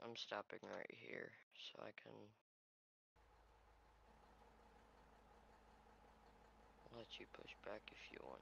I'm stopping right here so I can let you push back if you want.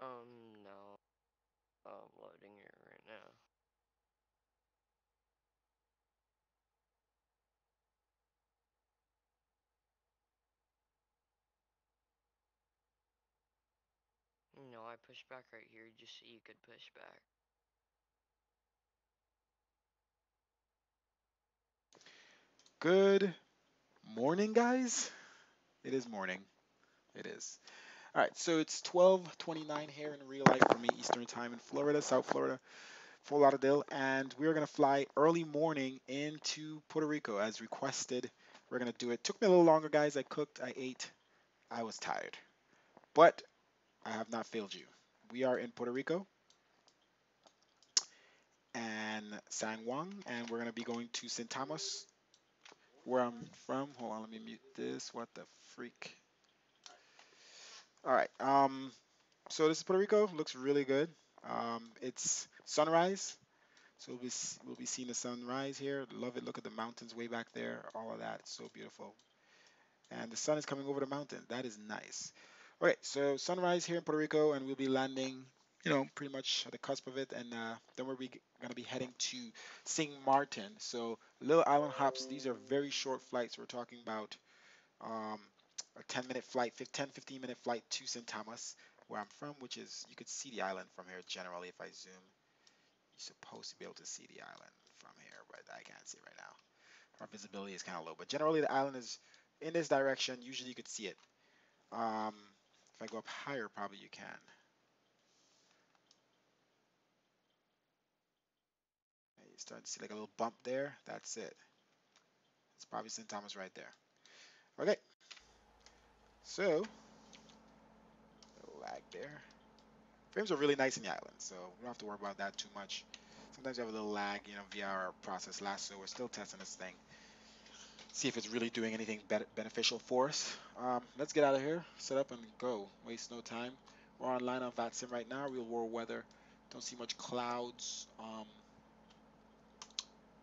No. I'm loading it right now. No, I pushed back right here just so you could push back. Good morning, guys. It is morning. It is. All right, so it's 12:29 here in real life for me, Eastern Time in Florida, South Florida, Fort Lauderdale, and we're gonna fly early morning into Puerto Rico as requested. We're gonna do it. Took me a little longer, guys. I cooked, I ate, I was tired, but I have not failed you. We are in Puerto Rico and San Juan, and we're gonna be going to St. Thomas, where I'm from. Hold on, let me mute this. What the freak? All right. So this is Puerto Rico. Looks really good. It's sunrise, so we'll be seeing the sunrise here. Love it. Look at the mountains way back there. All of that. So beautiful. And the sun is coming over the mountain. That is nice. Okay, so sunrise here in Puerto Rico, and we'll be landing, pretty much at the cusp of it. And then gonna be heading to Saint Martin. So little island hops. These are very short flights. We're talking about um, a 10-minute flight, 10-15-minute flight to St. Thomas, where I'm from, which is, you could see the island from here generally. If I zoom, you're supposed to be able to see the island from here, but I can't see it right now. Our visibility is kind of low, but generally the island is in this direction. Usually you could see it. Um, if I go up higher, probably you can. You start to see like a little bump there. That's it. It's probably St. Thomas right there. Okay, so a little lag there. Frames are really nice in the island, so we don't have to worry about that too much. Sometimes you have a little lag, via our process last, so we're still testing this thing. See if it's really doing anything beneficial for us. Let's get out of here, set up and go. Waste no time. We're online on VATSIM right now, real world weather. Don't see much clouds.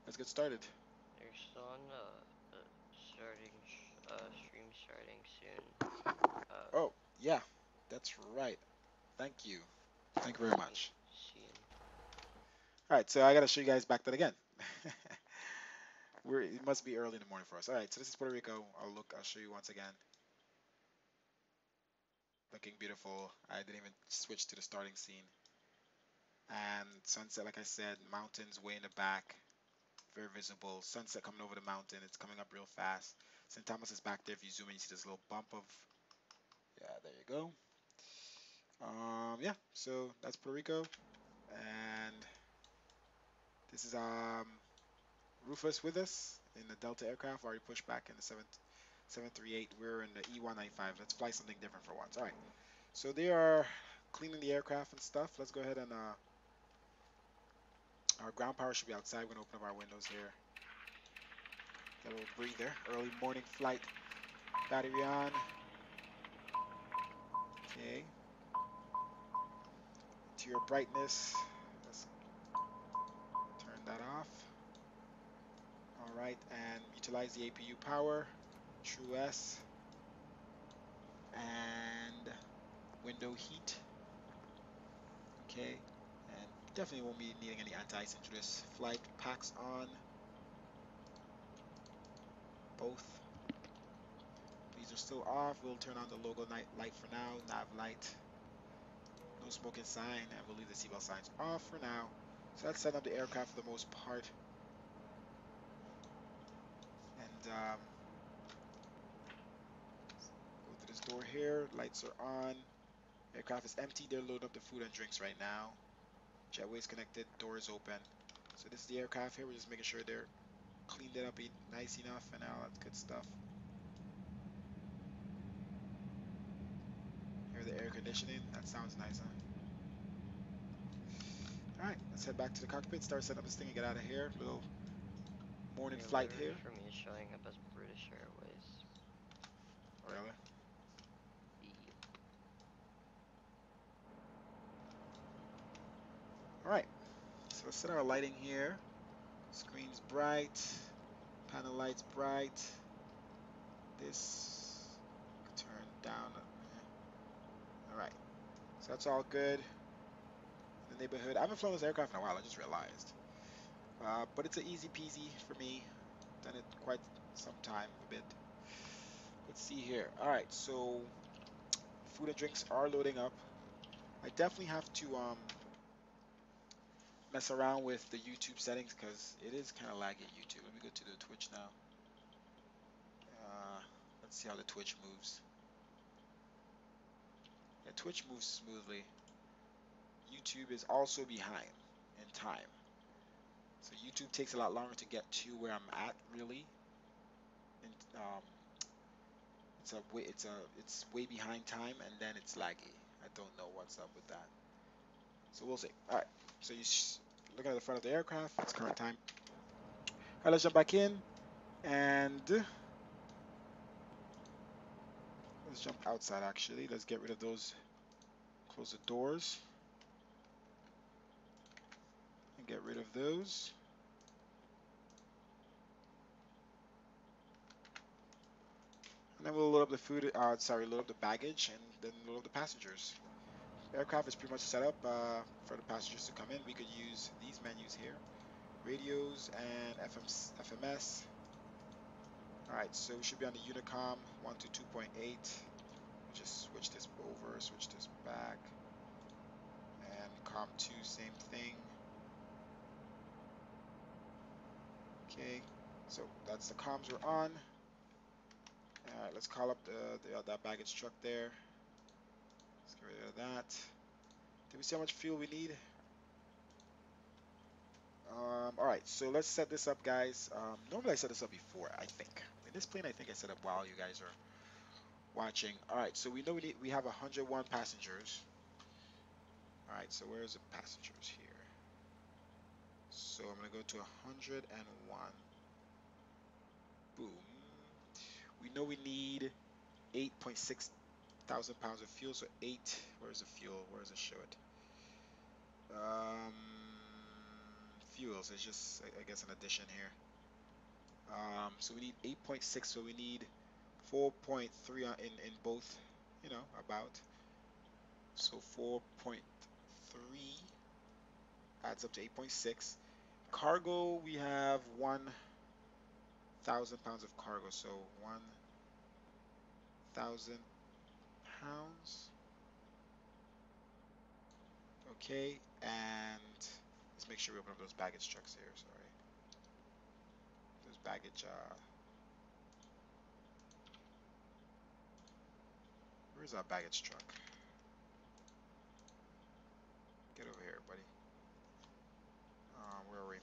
Let's get started. They're still on starting stream starting soon. Uh, Oh, yeah, that's right. Thank you. Thank you very I'm much. seeing. All right, so I got to show you guys back that again. It must be early in the morning for us. All right, so this is Puerto Rico. I'll show you once again. Looking beautiful. I didn't even switch to the starting scene. And sunset, like I said, mountains way in the back, very visible. Sunset coming over the mountain. It's coming up real fast. St. Thomas is back there. If you zoom in, you see this little bump of, yeah, there you go. Yeah, so that's Puerto Rico. And this is Rufus with us in the Delta aircraft. Already pushed back in the 738. We're in the E195. Let's fly something different for once. All right. So they are cleaning the aircraft and stuff. Let's go ahead and our ground power should be outside. We're gonna open up our windows here. Get a little breather. Early morning flight. Battery on. Okay. Interior brightness. Let's turn that off. All right, and utilize the APU power. True S. And window heat. Okay. And definitely won't be needing any anti-ice into this flight. Packs on. Both. These are still off. We'll turn on the logo light for now. Nav light. No smoking sign, and we'll leave the seatbelt signs off for now. So let's set up the aircraft for the most part. And go through this door here. Lights are on. Aircraft is empty. They're loading up the food and drinks right now. Jetway is connected. Door is open. So this is the aircraft here. We're just making sure they're cleaned it up nice enough and all that good stuff. Hear the air conditioning. That sounds nice, huh? All right, let's head back to the cockpit. Start setting up this thing and get out of here. Little morning Your flight livery here. for me is showing up as British Airways. Really? Yep. All right. So let's set our lighting here. Screen's bright. Panel lights bright. This turn down. All right. So that's all good. In the neighborhood. I haven't flown this aircraft in a while. I just realized. But it's an easy peasy for me. Done it quite some time, a bit. Let's see here. All right. So food and drinks are loading up. I definitely have to mess around with the YouTube settings because it is kind of laggy at YouTube. Let me go to the Twitch now. Let's see how the Twitch moves. Yeah, Twitch moves smoothly. YouTube is also behind in time. So YouTube takes a lot longer to get to where I'm at, really. And it's way behind time, and then it's laggy. I don't know what's up with that. So we'll see. All right. So you look at the front of the aircraft. It's current time. All right, let's jump back in, and let's jump outside. Actually, let's get rid of those. Close the doors and get rid of those. And then we'll load up the food, load up the baggage and then load up the passengers. The aircraft is pretty much set up for the passengers to come in. We could use these menus here, radios and FMS. All right, so we should be on the Unicom 122.8. Just switch this over, switch this back. And COM2, same thing. Okay, so that's the comms we're on. All right, let's call up that baggage truck there. Let's get rid of that. Did we see how much fuel we need? All right, so let's set this up, guys. Normally I set this up before, I think. In this plane, I think I set up while you guys are watching. All right, so we know we have 101 passengers. All right, so where's the passengers here? So I'm gonna go to 101. Boom. We know we need 8.6 thousand pounds of fuel. So where's the fuel? Where does it show it? Um, Fuels. It's just, I guess, an addition here. So we need 8.6. So we need 4.3 in both. About. So 4.3 adds up to 8.6. Cargo, we have 1,000 pounds of cargo. So 1,000 pounds. Okay, and let's make sure we open up those baggage trucks here. Sorry, those baggage. Where's our baggage truck? Get over here, buddy. Where are we?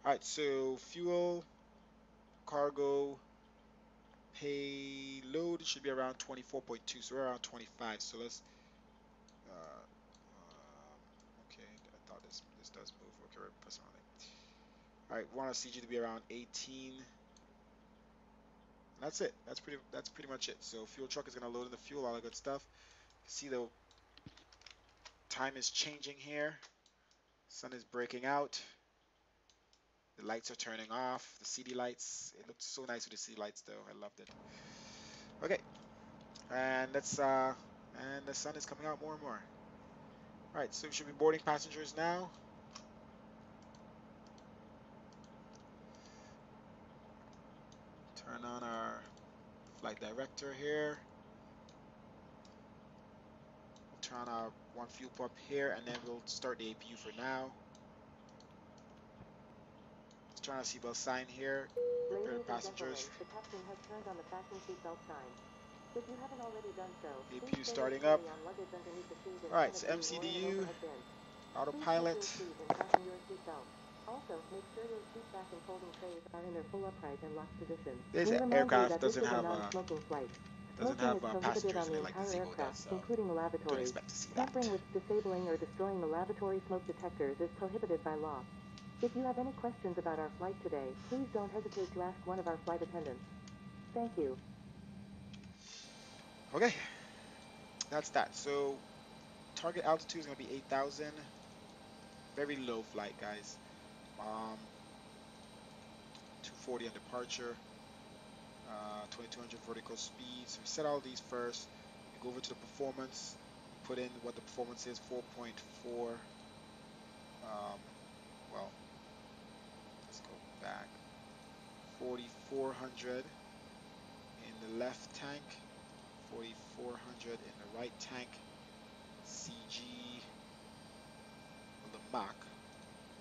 All right, so fuel, cargo, payload should be around 24.2. So we're around 25. So let's. Okay, I thought this does move. Okay, we're pressing on it. All right, we want our CG to be around 18. And that's it. That's pretty much it. So fuel truck is gonna load in the fuel, all that good stuff. See the time is changing here. Sun is breaking out. The lights are turning off. The CD lights. It looked so nice with the CD lights though. I loved it. Okay. And and the sun is coming out more and more. All right, so we should be boarding passengers now. Turn on our flight director here. We'll turn on our one fuel pump here, and then we'll start the APU for now. Let's turn on our seatbelt sign here. Prepare the passengers. The captain has turned on the fasten seatbelt sign. If you haven't already done so, APU please starting up. on luggage underneath the seat and All right, so canopy or in an MCDU, overhead bin. autopilot. Please check your seat and fasten your seatbelt. Also, make sure your seat back and folding trays are in their full upright and locked position. This We remind you aircraft that this doesn't is a have non-smoking flight. doesn't Smoking have is prohibited passengers on in the it like the entire Zebo aircraft, does, so including the don't lavatories. expect to see that. Tampering with disabling or destroying the lavatory smoke detectors is prohibited by law. If you have any questions about our flight today, please don't hesitate to ask one of our flight attendants. Thank you. Okay, that's that. So target altitude is going to be 8,000. Very low flight, guys. 240 on departure. 2,200 vertical speed. So we set all these first. We go over to the performance. Put in what the performance is, 4.4. Well, let's go back. 4,400 in the left tank. 4,400 in the right tank. CG, well, the Mach,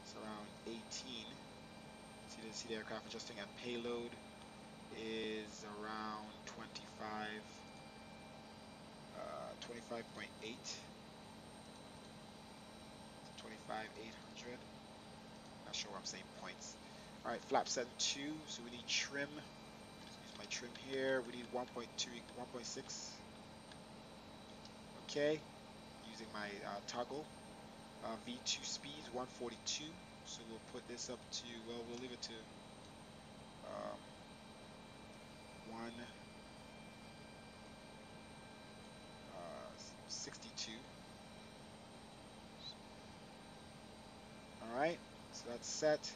it's around 18. See the aircraft adjusting, and payload is around 25, 25.8, 25,800. Not sure what I'm saying points. All right, flap set 2, so we need trim. Use my trim here. We need 1.2, 1.6. Okay, using my toggle. V2 speeds 142. So we'll put this up to, well, we'll leave it to 162. All right, so that's set.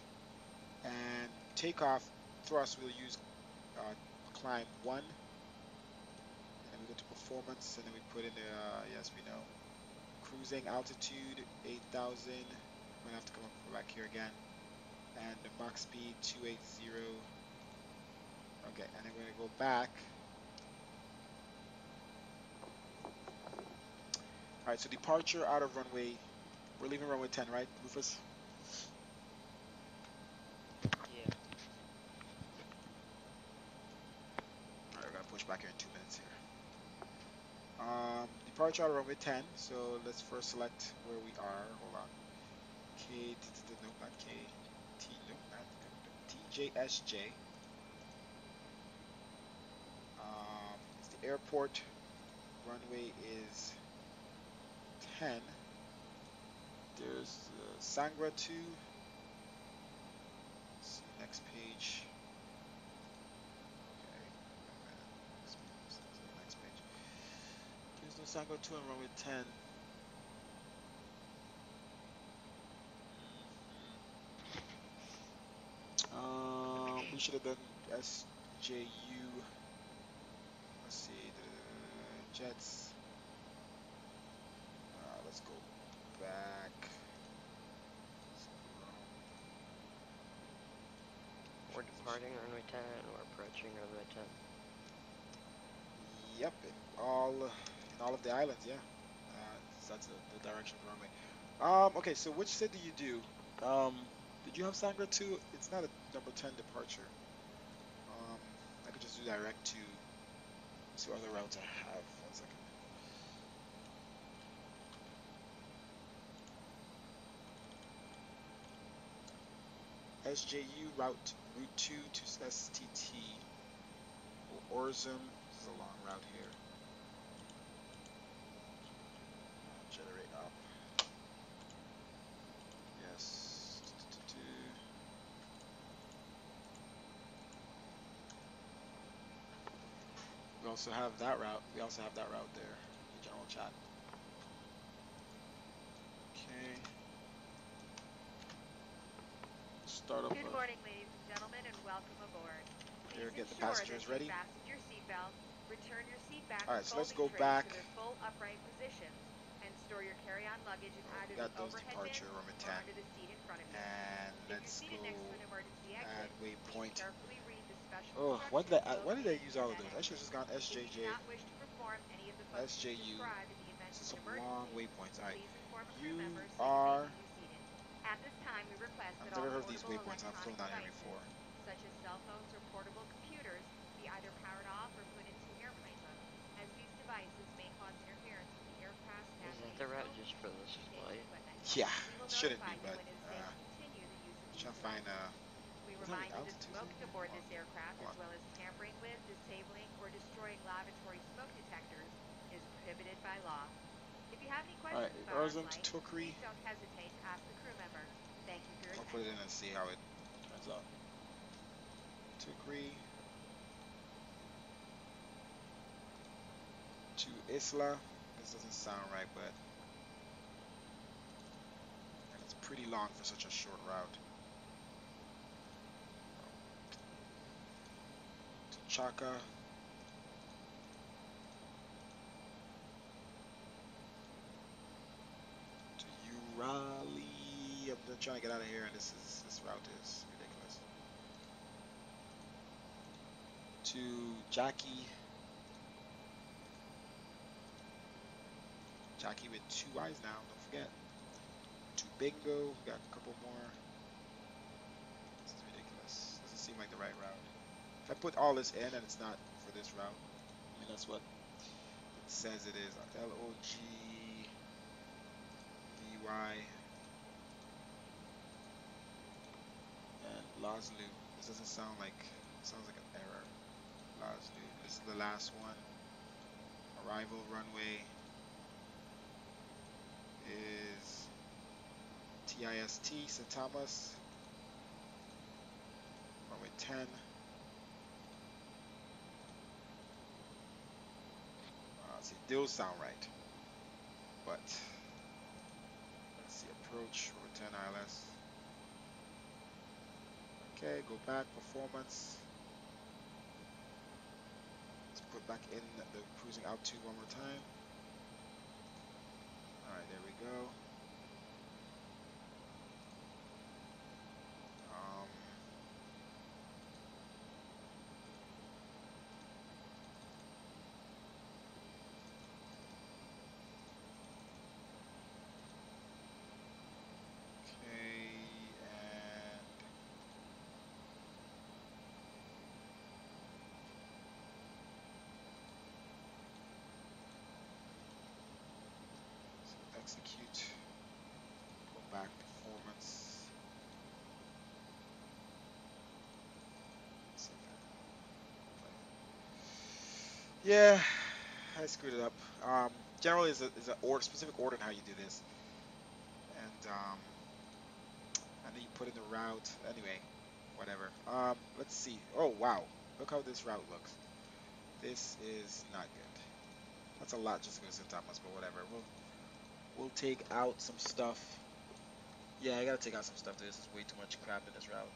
And takeoff thrust, we'll use climb 1. And then we go to performance, and then we put in the, yes, we know. Cruising altitude 8,000. I'm gonna have to come up back here again. And the Mach speed 280. Okay, and then we're gonna go back. All right, so departure out of runway. We're leaving runway 10, right, Rufus? Yeah. All right, we're gonna push back here in 2 minutes here. Departure out of runway 10. So let's first select where we are. Hold on. No, not K. JSJ. It's the airport. Runway is 10. There's Sangra 2. Let's see, next page. Okay, wait a minute. This is the next page. There's no Sangra 2 on runway 10. We should have done SJU. Let's see, the jets. Let's go back. We're departing runway 10, we're approaching runway 10. Yep, in all of the islands, yeah. That's the direction of the runway. Okay, so which set do you do? Did you have Sangra 2? It's not a number 10 departure. I could just do direct to other routes I have. 1 second. SJU route 2 to STT. Orzum. This is a long route here. Generate up. Yes. We also have that route. We also have that route there in the general chat. Okay. Start up. Good morning, ladies and gentlemen, and welcome aboard. There, Please get the ensure that passengers you ready. fasten your seatbelt, return your seat back All and right, so let's folding go trays back. to their full upright positions, and store your carry-on luggage in We either got the those overhead departure bin runway or 10. under the seat in front of you. And If let's you're go seated next to an emergency add exit, please waypoint. carefully read the special Oh, instructions why did I located use near all of that those? I should have exit. just gone If you do SJJ, not wish to perform any of the functions SJU. described in the event This of is an some long emergency, waypoints. All right, please inform a crew you member so you may are. be reseated. At this time, we request I've that all never heard of these portable waypoints. I've electronic flown down here devices, before. such as cell phones or portable computers, be either powered off or put into airplane mode, as these devices may cause interference with the aircraft's Is that navigation the route just for this communication flight? equipment. Yeah, We will shouldn't be, notify you but when it is safe to continue the use of these trying to find devices. We is there any remind you that altitude thing smoking here? aboard this aircraft, Hold as on. well as tampering with, disabling, or destroying lavatory smoke detectors, is prohibited by law. If you have any All right, questions about our Orzum to flight, Tukri. please don't hesitate to ask the crew member. Thank you for your I'll put it attention. in and see how it turns out. Tukri to Isla. This doesn't sound right, but it's pretty long for such a short route. To Chaka. To Urali. I'm just trying to get out of here, and this route is ridiculous. To Jackie. Jackie with 2 eyes now, don't forget. To Bingo, we got a couple more. This is ridiculous. Doesn't seem like the right route. If I put all this in and it's not for this route, I mean, that's what it says it is. LOGVY and Lazlu. This doesn't sound like, it sounds like an error. Lazlu, this is the last one. Arrival runway is TIST, St. Thomas. Runway 10. See, those sound right. But, let's see, approach, runway 10 ILS. Okay, go back, performance. Let's put back in the cruising altitude one more time. All right, there we go. Um, okay, and Yeah, I screwed it up. Generally, is a order, specific order in how you do this, and and then you put in the route. Anyway, whatever. Let's see. Oh wow, look how this route looks. This is not good. That's a lot just to go to St. Thomas, but whatever. We'll take out some stuff. Yeah, I gotta take out some stuff. This is way too much crap in this route.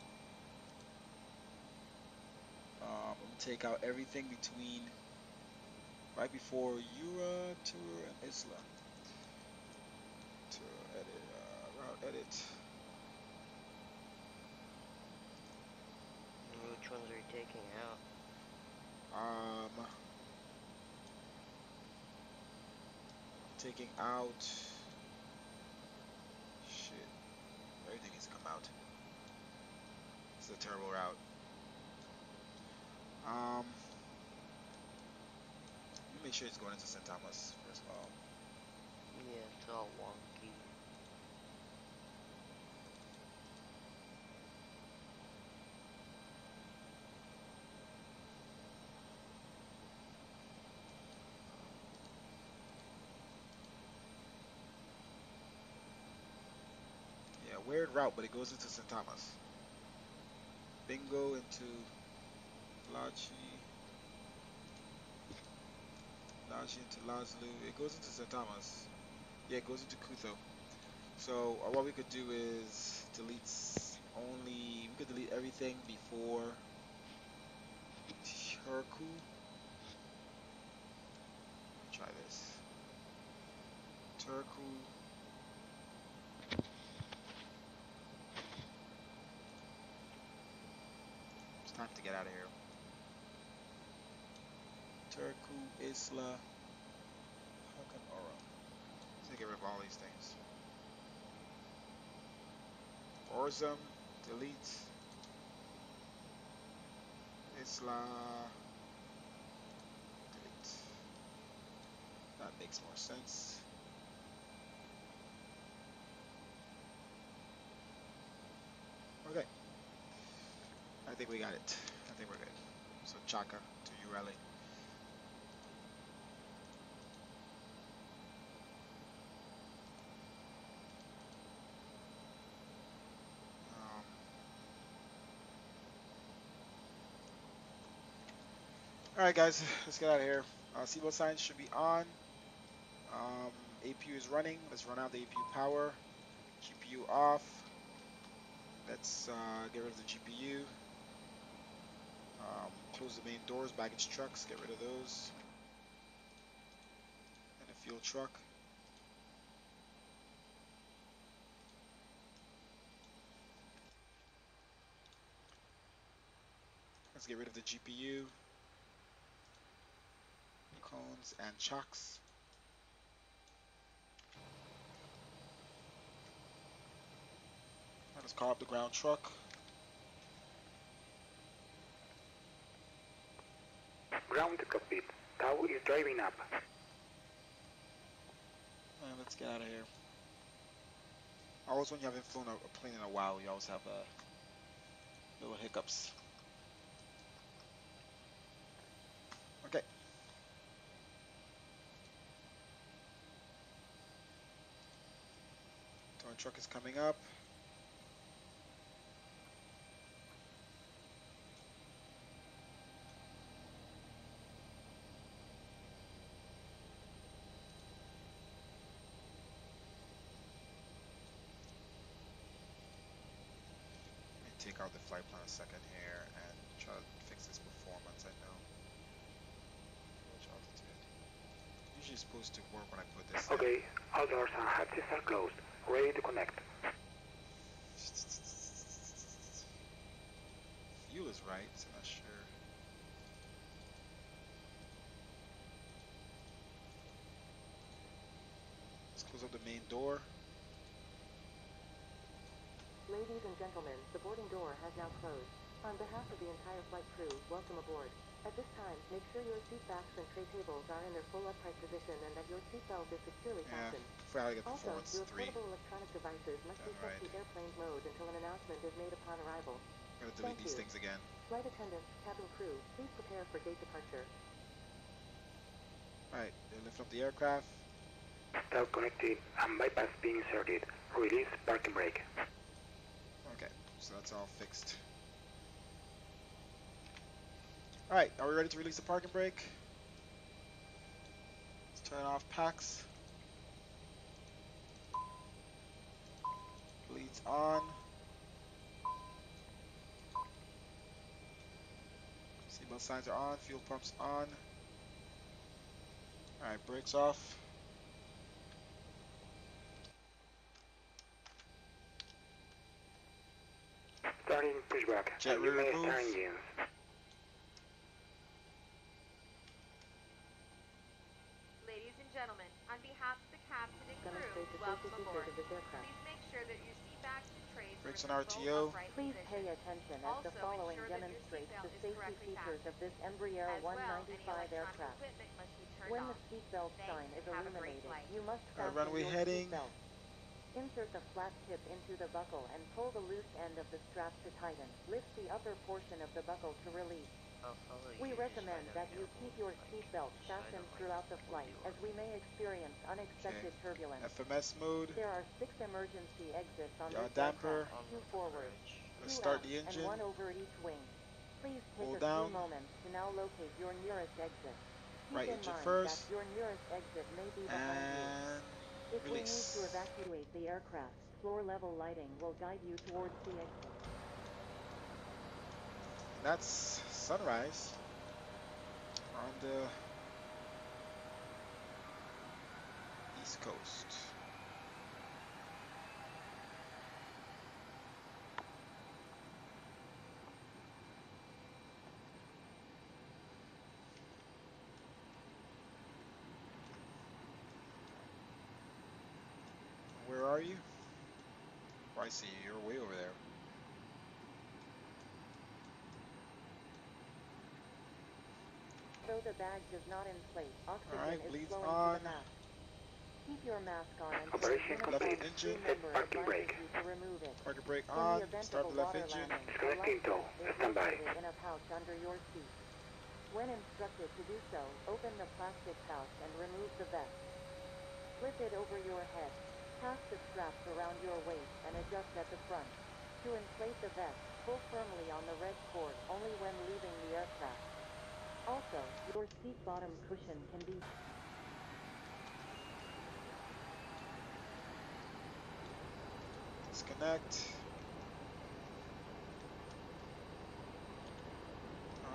I'm gonna take out everything between right before Ura, Tour, and Isla. Tour edit, route edit. Which ones are you taking out? I'm taking out. Shit, everything needs to come out. This is a terrible route. Let me make sure it's going into St. Thomas first of all. Yeah, it's all wonky. Yeah, weird route, but it goes into St. Thomas. Bingo into Lachi, Lachi into Lazlu. It goes into St. Thomas. Yeah, it goes into Kutho. So what we could do is delete only. We could delete everything before Turku. Try this. Turku. It's time to get out of here. Turku, Isla, Hakan Ora. Let's get rid of all these things. Orzum, delete. Isla, delete. That makes more sense. Okay, I think we got it. I think we're good. So Chaka to Urali. Um, all right, guys, let's get out of here. Seatbelt signs should be on. Um, APU is running. Let's run out the APU power. GPU off. Let's get rid of the GPU. Close the main doors, baggage trucks, get rid of those. And the fuel truck. Let's get rid of the GPU, cones, and chocks. Let's call up the ground truck. Ground cockpit. Tau is driving up. And let's get out of here. Always when you haven't flown a plane in a while, you always have little hiccups. Okay. Towing truck is coming up. Take out the flight plan a second here and try to fix this performance. I know. Approach altitude. Usually supposed to work when I put this in. Okay, all doors and hatches are closed. Ready to connect. Fuel is right, so I'm not sure. Let's close up the main door. Ladies and gentlemen, the boarding door has now closed. On behalf of the entire flight crew, welcome aboard. At this time, make sure your seat backs and tray tables are in their full upright position and that your seatbelt is securely fastened. Forgot to get Also, performance your 3. portable electronic devices must be set to airplane mode until an announcement is made upon arrival. I'm gonna delete these things again. Flight attendants, cabin crew, please prepare for gate departure. Alright, they lift up the aircraft. Start connected and bypass being inserted. Release parking brake. Okay, so that's all fixed. Alright, are we ready to release the parking brake? Let's turn off packs. Bleeds on. Seatbelt signs are on. Fuel pumps on. Alright, brakes off. Starting pushback, Jet and you rear may remove. start engines. Ladies and gentlemen, on behalf of the captain and crew, Demonstrate the welcome safety aboard. features of this aircraft. Please make sure that your seat backs and trays are Brakes in on their full RTO. upright Please position. pay attention as the Also, following ensure that your demonstrates seatbelt the is safety correctly features of fastened. this Embraer As well, any 195 electronic aircraft. equipment must be turned When the off. seatbelt Thanks, sign is and have a great illuminated, flight. you must Alright, fasten runway your heading. seatbelt. Insert the flat tip into the buckle and pull the loose end of the strap to tighten. Lift the upper portion of the buckle to release. I'll follow We you just recommend find that out you careful, keep your like, seatbelt so I fastened don't, like, throughout the pull flight, you as we may experience Okay. unexpected turbulence. FMS mode. There are 6 emergency exits on Yaw this damper. aircraft, on 2 the forward, bridge. 2 Let's start aft, the and engine. 1 over each wing. Please take Hold a few down. moments to now locate your nearest exit. Keep Right in engine mind that first. your nearest exit may be behind you. And If we need to release. evacuate the aircraft, floor level lighting will guide you towards the exit. And that's sunrise on the East Coast. Where are you? Oh, I see you. You're way over there. Though the bag does not inflate, oxygen Alright, is bleeds flowing on. to the mask. Keep your mask on until a Operation Left uniformed complete. crew engine. Set member parking advises brake. you to remove it. Parking brake In on. the event Start of a the left water engine. landing, a Disconnecting life tow. vest is Stand by. located in a pouch under your seat. When instructed to do so, open the plastic pouch and remove the vest. Slip it over your head. Pass the straps around your waist and adjust at the front. To inflate the vest, pull firmly on the red cord only when leaving the aircraft. Also, your seat bottom cushion can be Disconnect.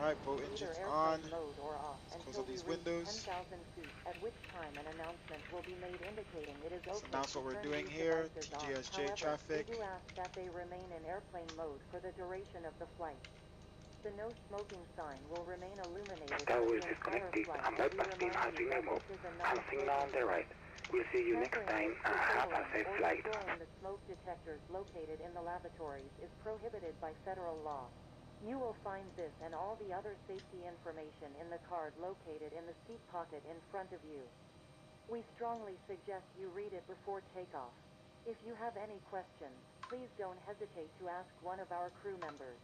Alright, boat either engines on. airplane mode or off Let's close until all we these reach windows. 10,000 feet, at which time an announcement will be made indicating it is Let's okay announce to what we're turn doing these here. devices on. TGSJ However, we traffic. do ask that they remain in airplane mode for the duration of the flight. The no smoking sign will remain illuminated Tow for is the entire disconnected flight, and and we bypass beam remind has you been that removed. this is a And signal on non-smoking the flight. right. We'll see you next Tampering time with, and have a disabling, safe or flight. destroying the smoke detectors located in the lavatories is prohibited by federal law. You will find this and all the other safety information in the card located in the seat pocket in front of you. We strongly suggest you read it before takeoff. If you have any questions, please don't hesitate to ask one of our crew members.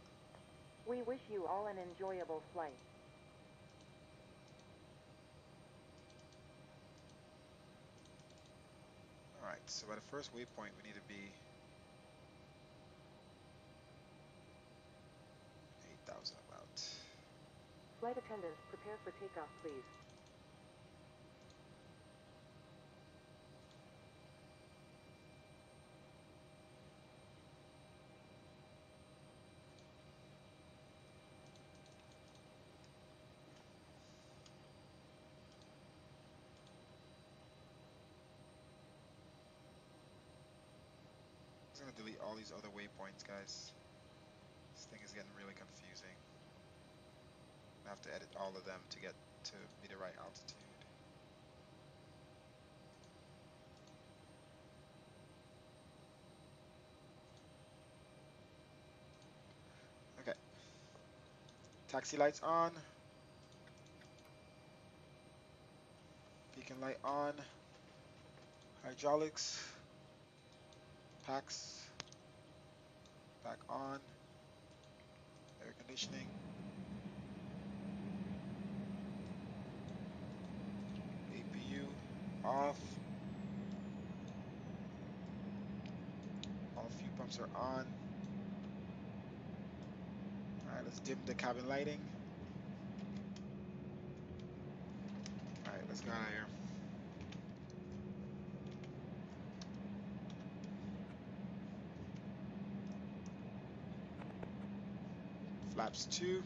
We wish you all an enjoyable flight. Alright, so by the first waypoint we need to be 8,000 about. Flight attendants, prepare for takeoff, please. I'm just gonna delete all these other waypoints, guys. This thing is getting really confusing. I have to edit all of them to get to be the right altitude. Okay. Taxi lights on. Beacon light on. Hydraulics. Packs. Back on. Air conditioning. off. All fuel pumps are on. All right, let's dim the cabin lighting. All right, let's get out of here. Flaps 2.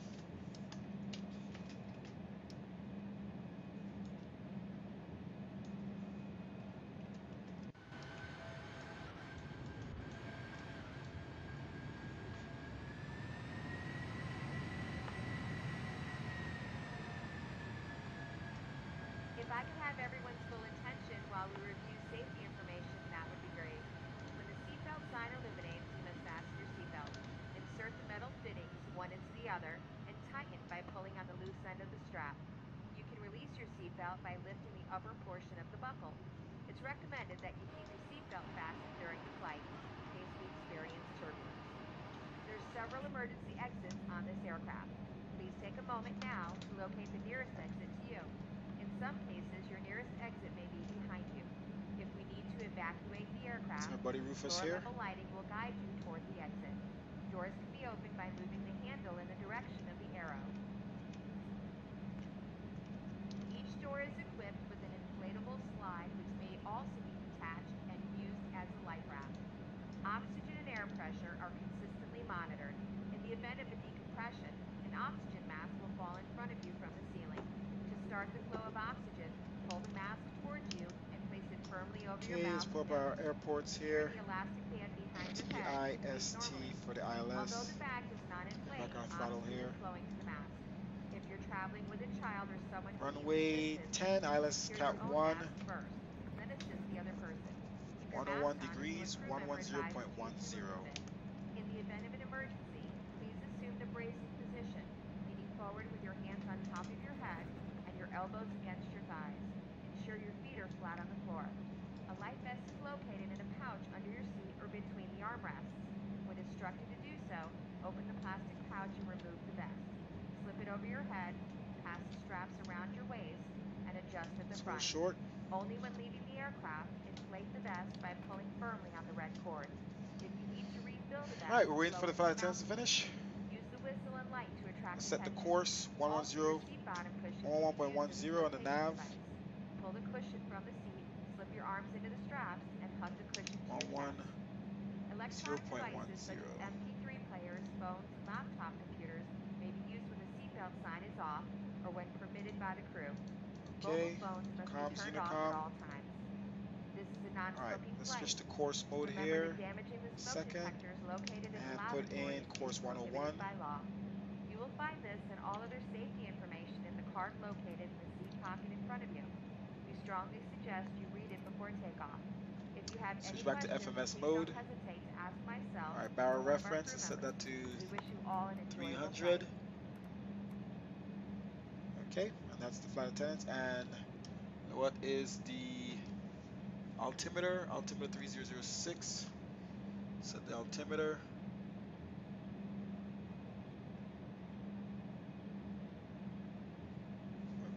If I could have everyone's full attention while we review safety information, that would be great. When the seatbelt sign illuminates, you must fasten your seatbelt. Insert the metal fittings one into the other and tighten by pulling on the loose end of the strap. You can release your seatbelt by lifting the upper portion of the buckle. It's recommended that you keep your seatbelt fastened during the flight in case we experience turbulence. There's several emergency exits on this aircraft. Please take a moment now to locate the nearest exit to you. In some cases, your nearest exit may be behind you. If we need to evacuate the It's my aircraft, buddy Rufus floor here. level lighting will guide you toward the exit. Doors can be opened by moving the handle in the direction of the arrow. Each door is equipped with an inflatable slide which may also be detached and used as a life raft. Oxygen and air pressure are consistently monitored. In the event of a decompression, an oxygen mask will fall in front of you from the ceiling. To start the flow of oxygen, pull the mask towards you and place it firmly over your Okay, let's mouth pull up and our nose. airports Secure here. the elastic band behind your head to breathe TIST normally. for the Although ILS. the bag does not Get back inflate, on throttle oxygen is here. flowing to the mask. If you're traveling with a child or someone who needs Runway assistance, 10, ILS secure your Cat own 1. mask first, then assist the other person. Keep your mask 101 on until a degrees, crew member advises you to 110.10. remove it. In the event of an emergency, please assume the bracing position, leaning forward with your hands on top of your head and your elbows against your thighs. Ensure your feet are flat on the floor. A life vest is located in a pouch under your seat or between the armrests. When instructed to do so, open the plastic pouch and remove the vest. Slip it over your head, pass the straps around your waist, and adjust at the Let's go front. short. Only when leaving the aircraft, inflate the vest by pulling firmly on the red cord. If you need to refill the All vest, right, we're waiting for lower the the flight attendants to mouthpiece. finish. Use the whistle and light to attract Let's set the attention. course Also, your 110, seat bottom cushion can be used as a 111.10 on the flotation nav. device. Pull the cushion from the seat, slip your arms into the straps, and hug the cushion to your chest. Electronic devices such 110.10. as MP3 players, phones, and laptop computers may be used when the seatbelt sign is off or when permitted by the crew. Mobile Okay, phones must be comms turned off at Unicom. all times. This is a All right, non-smoking let's flight. switch to course mode Remember that here. damaging the smoke Second, detectors located in the and put lavatories in is course prohibited 101. by law. You will find this and all other safety information in the card located in the seat pocket in front of you. We strongly suggest you read it before takeoff. If you have any Switch back to questions, FMS please don't mode. hesitate to ask myself All right, or barrel one of our reference. crew Let's set members. that to We wish you all an enjoyable flight. 300. Okay, and that's the flight attendants. And what is the altimeter? Altimeter 3006. Set the altimeter.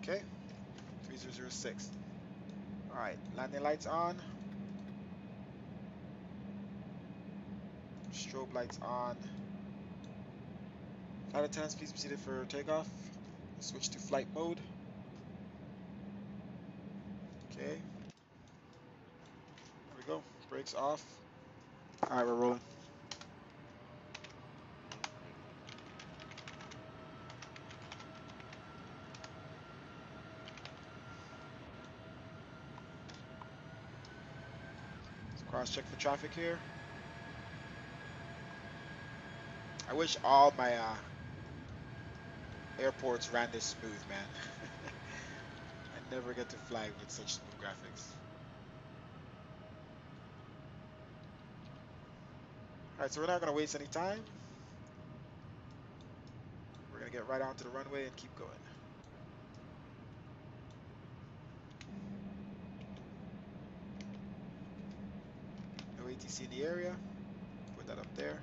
Okay, 3006. All right, landing lights on. Strobe lights on. Flight attendants, please be seated for takeoff. Let's switch to flight mode. Okay, there we go. Brakes off. All right, we're rolling. Let's cross check for traffic here. I wish all my airports ran this smooth, man. I never get to fly with such smooth graphics. All right, so we're not going to waste any time. We're going to get right onto the runway and keep going. No ATC in the area. Put that up there.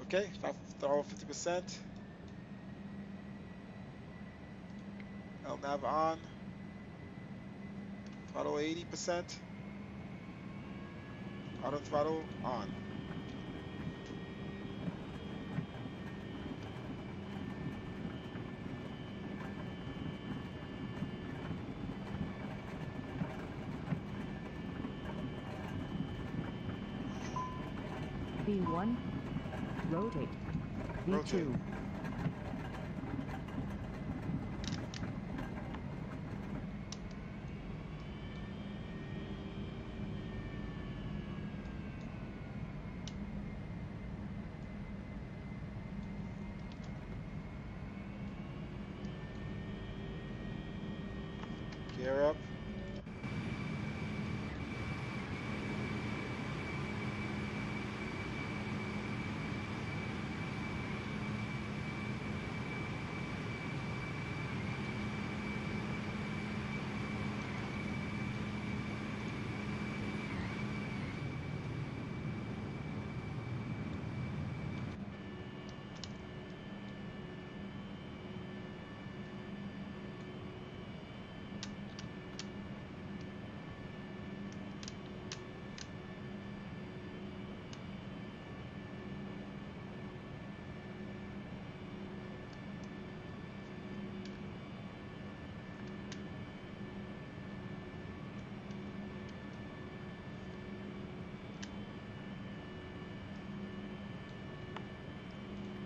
Okay, throttle 50%. LNAV on. Throttle 80%. Auto throttle on. V1. Rotate. Rotate. V2. Gear up.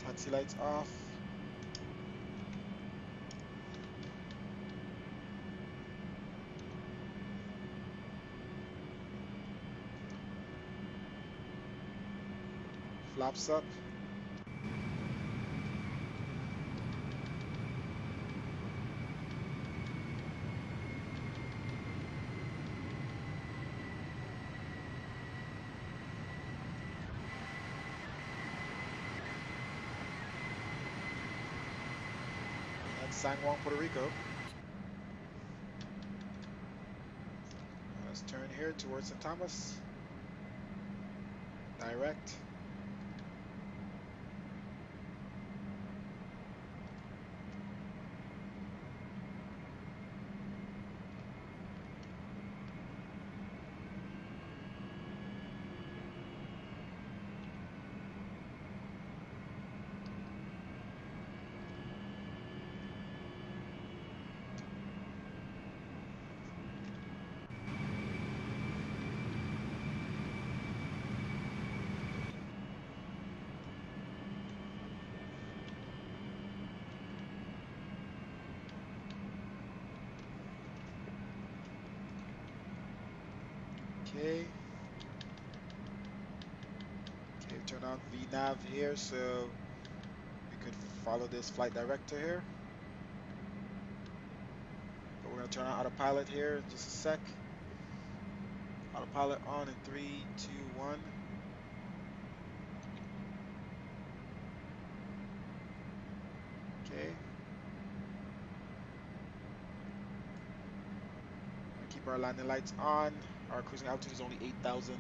Taxi lights off. Flaps up. That's San Juan, Puerto Rico. Let's turn here towards St. Thomas. Direct. Okay. Okay, turn on VNav here so we could follow this flight director here. But we're gonna turn on autopilot here in just a sec. Autopilot on in 3, 2, 1. Okay. Gonna keep our landing lights on. Our cruising altitude is only 8,000.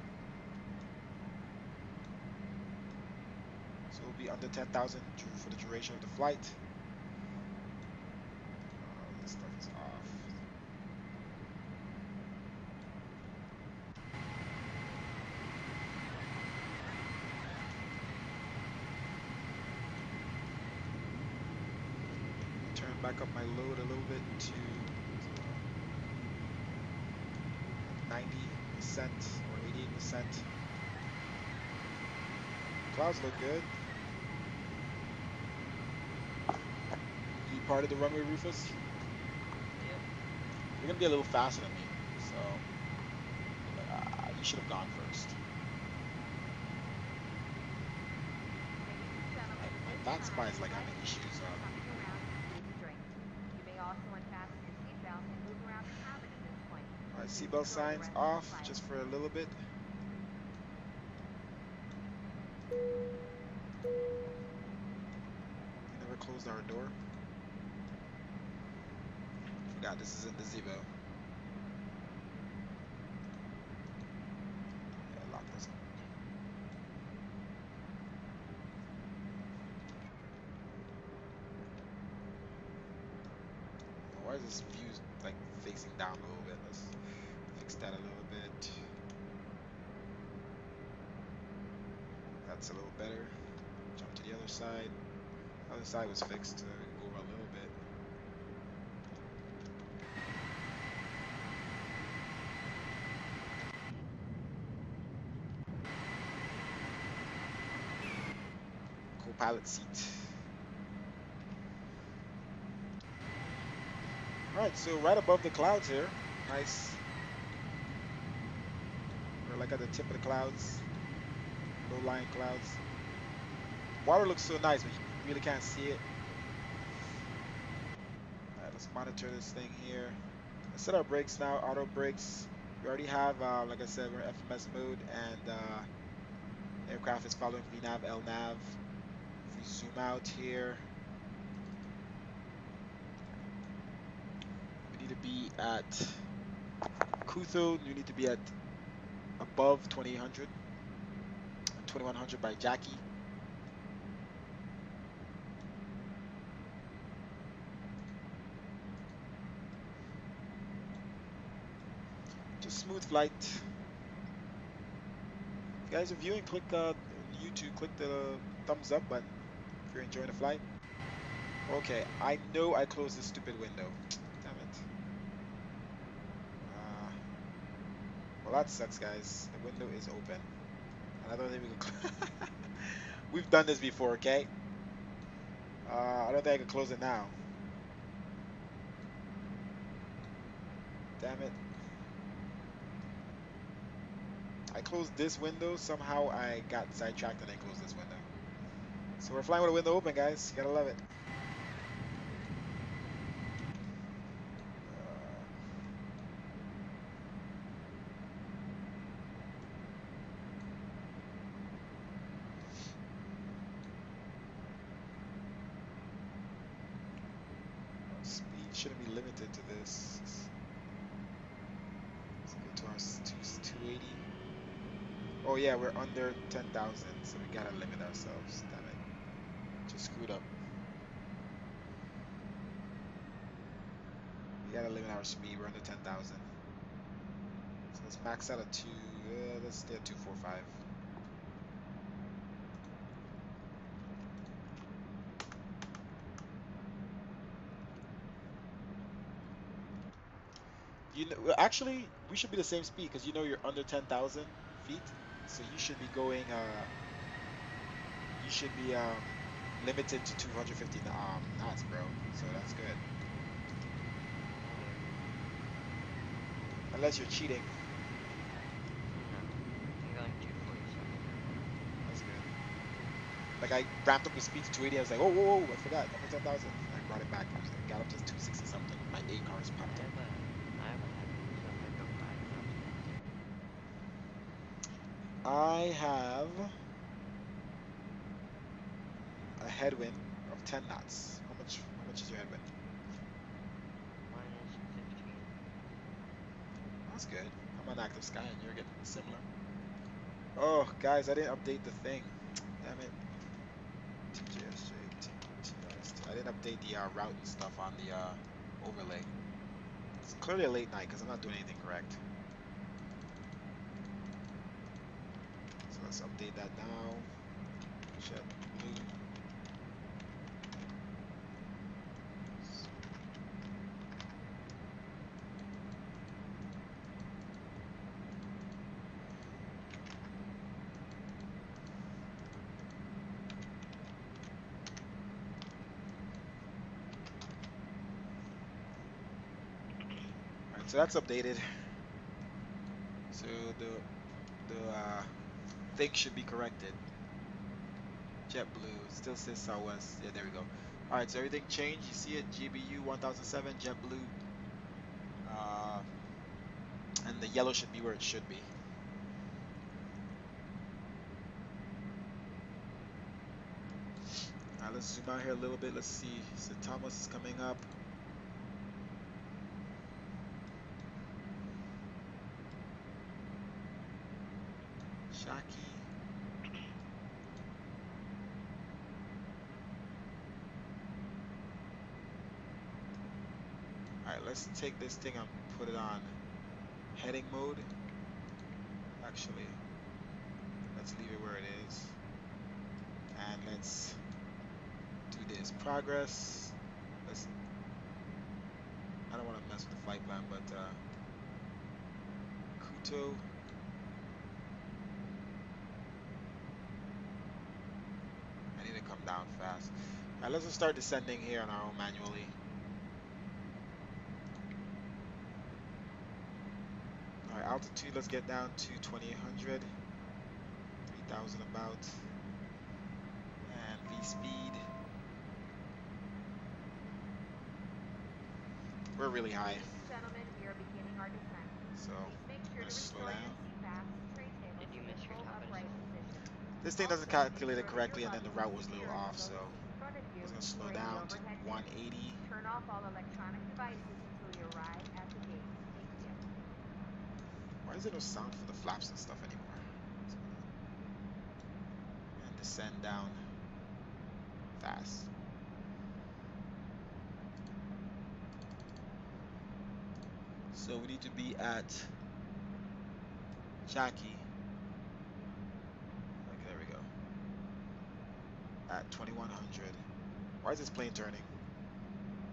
So we'll be under 10,000 for the duration of the flight. This stuff is off. Turn back up my load a little bit to 90% or 88%. Clouds look good. You part of the runway, Rufus? Yep. You're gonna be a little faster than me, so you should have gone first. My back spine is like having issues. You may also unfasten your seatbelt and move around the cabin at this point. All right, seatbelt signs off just for a little bit. Never closed our door. Forgot this is in the Zivo. Yeah, lock this up. Why is this view's like facing down a little bit. Let's fix that a little bit. That's a little better. Jump to the other side. Other side was fixed to go over a little bit. Co-pilot seat. Alright, so right above the clouds here. Nice. We're like at the tip of the clouds. Low-lying clouds. Water looks so nice, but you really can't see it. Alright, let's monitor this thing here. Let's set our brakes now, auto brakes. We already have, like I said, we're in FMS mode, and aircraft is following VNAV, LNAV. If we zoom out here, we need to be at Kutho, you need to be at above 2800, 2100 by Jackie. Just smooth flight. If you guys are viewing, click on YouTube, click the thumbs up button if you're enjoying the flight. Okay, I know I closed this stupid window. Damn it. Well, that sucks, guys. The window is open. And I don't think we can. We've done this before, okay? I don't think I can close it now. Damn it. I closed this window. Somehow I got sidetracked and I closed this window. So we're flying with the window open, guys. You gotta love it. Speed shouldn't be limited to this. Let's go to our 280. Oh yeah, we're under 10,000, so we gotta limit ourselves. Damn it. Just screwed up. We gotta limit our speed. We're under 10,000. So let's max out at let's stay at 245. You know, well, actually, we should be the same speed because you know you're under 10,000 feet, so you should be going. You should be limited to 250 knots, bro. So that's good. Unless you're cheating. I'm going 247. That's good. Like I ramped up the speed to 280. I was like, oh, whoa, whoa, I forgot. Under 10,000. I brought it back. I was like, got up to 260 something. My A cars popped up. I have something to go 5,000. I have a headwind of 10 knots. How much is your headwind? Mine is 15. That's good. I'm on active sky and you're getting similar. Oh, guys, I didn't update the thing. Damn it. TJSJ, I didn't update the route and stuff on the overlay. It's clearly a late night because I'm not doing anything correct. So let's update that now. JetBlue. So that's updated. So the thing should be corrected. JetBlue still says Southwest. Yeah, there we go. All right, so everything changed. You see it, GBU 1007, JetBlue, and the yellow should be where it should be. All right, let's zoom out here a little bit. Let's see. So Thomas is coming up. Shaki. Alright, Alright, let's take this thing and put it on heading mode. Actually, let's leave it where it is. And let's do this. Progress. Let's, I don't want to mess with the flight plan, but Kuto. I need to come down fast. Alright, let's just start descending here on our own manually. Alright, altitude, let's get down to 2800. 3000 about. And V speed. We're really high. Ladies and gentlemen, we are beginning our descent. So, Please make I'm sure going to to slow restore your down. seat backs and tray tables Did you to miss their your full top of upright descent? position. This thing doesn't Also, make calculate it sure that your correctly, and then the luggage route is was a little secured in off, those so seats in front of I you was going to slow or in the down to overhead bins. 180. Turn off all electronic devices until you arrive at the gate. Thank you. Why is there no sound for the flaps and stuff anymore? And descend down fast. So we need to be at Jackie. Okay, there we go. At 2100. Why is this plane turning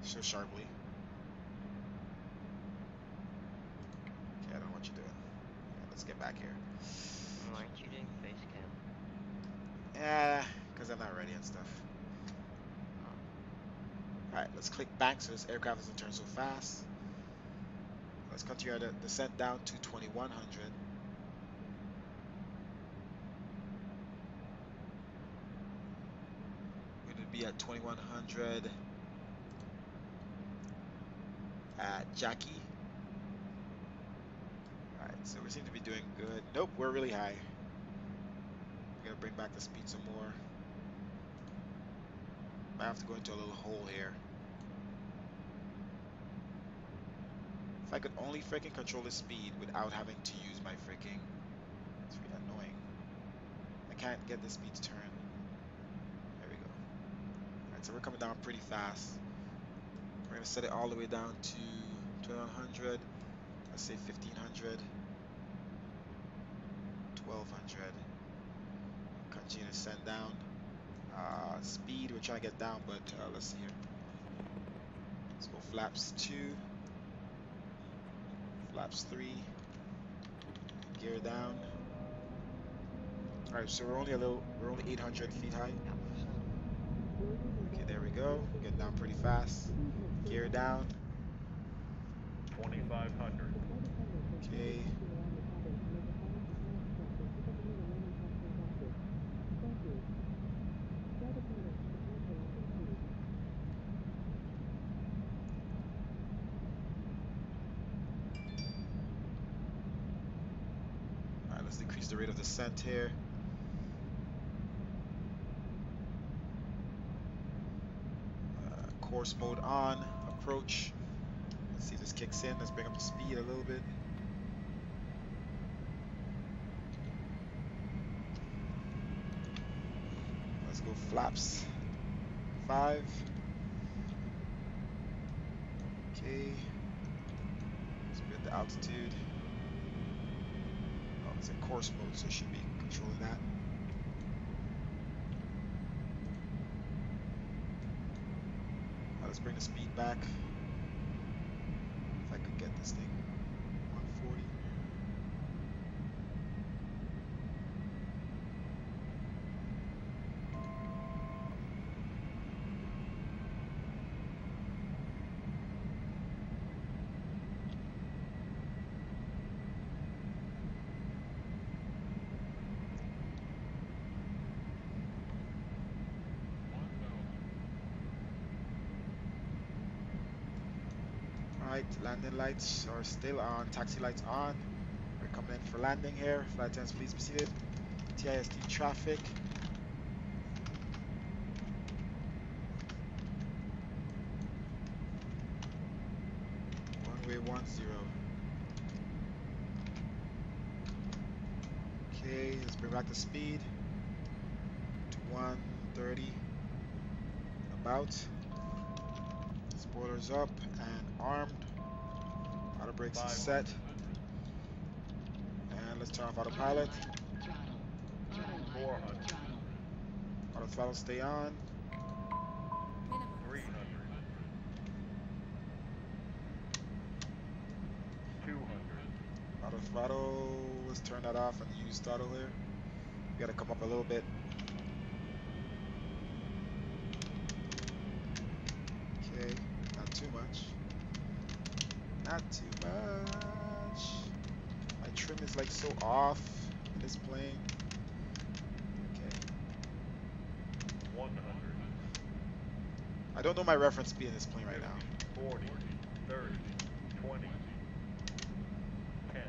so sharply? Okay, I don't know what you're doing. Yeah, let's get back here. Why aren't you doing face cam? Yeah, because I'm not ready and stuff. Alright, let's click bank so this aircraft doesn't turn so fast. Let's continue our descent down to 2100. We're going to be at 2100 at Jackie. Alright, so we seem to be doing good. Nope, we're really high. We're going to bring back the speed some more. I have to go into a little hole here. If I could only freaking control the speed without having to use my freaking... It's really annoying. I can't get the speed to turn. There we go. Alright, so we're coming down pretty fast. We're going to set it all the way down to 2100. Let's say 1500. 1200. Continue to send down. Speed, we're trying to get down, but let's see here. Let's go flaps 2. Flaps 3. Gear down. Alright, so we're only 800 feet high. Okay, there we go. Getting down pretty fast. Gear down. 2500. Okay. Alright, let's decrease the rate of descent here. Course mode on. Approach. Let's see if this kicks in. Let's bring up the speed a little bit. Let's go flaps 5. Okay. Let's bring the altitude. Oh, it's in course mode, so it should be controlling that. Let's bring the speed back. If I could get this thing 140. Alright, landing lights are still on. Taxi lights on. We're coming in for landing here. Flight attendants, please be seated. TISD traffic. Runway 10. Okay, let's bring back the speed to 130. About. Spoilers up and armed. brakes is set. And let's turn off autopilot. Throttle. Autopilot. 400. Throttle. Auto throttle stay on. Minimize. 300. 200. Auto throttle. Let's turn that off and use throttle here. We gotta come up a little bit. Okay, not too much. Not too much. My trim is like so off in this plane. Okay. 100. I don't know my reference speed in this plane right now. 40. 30. 20. 10.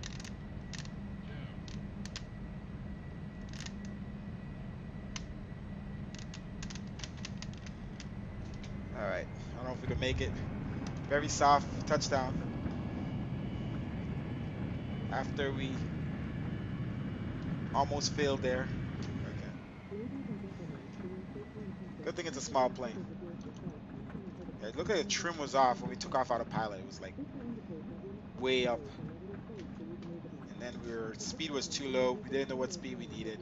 Alright, I don't know if we can make it. Very soft touchdown. After we almost failed there. Okay. Good thing it's a small plane. Yeah, look at the trim was off when we took off autopilot. It was like way up. And then speed was too low. We didn't know what speed we needed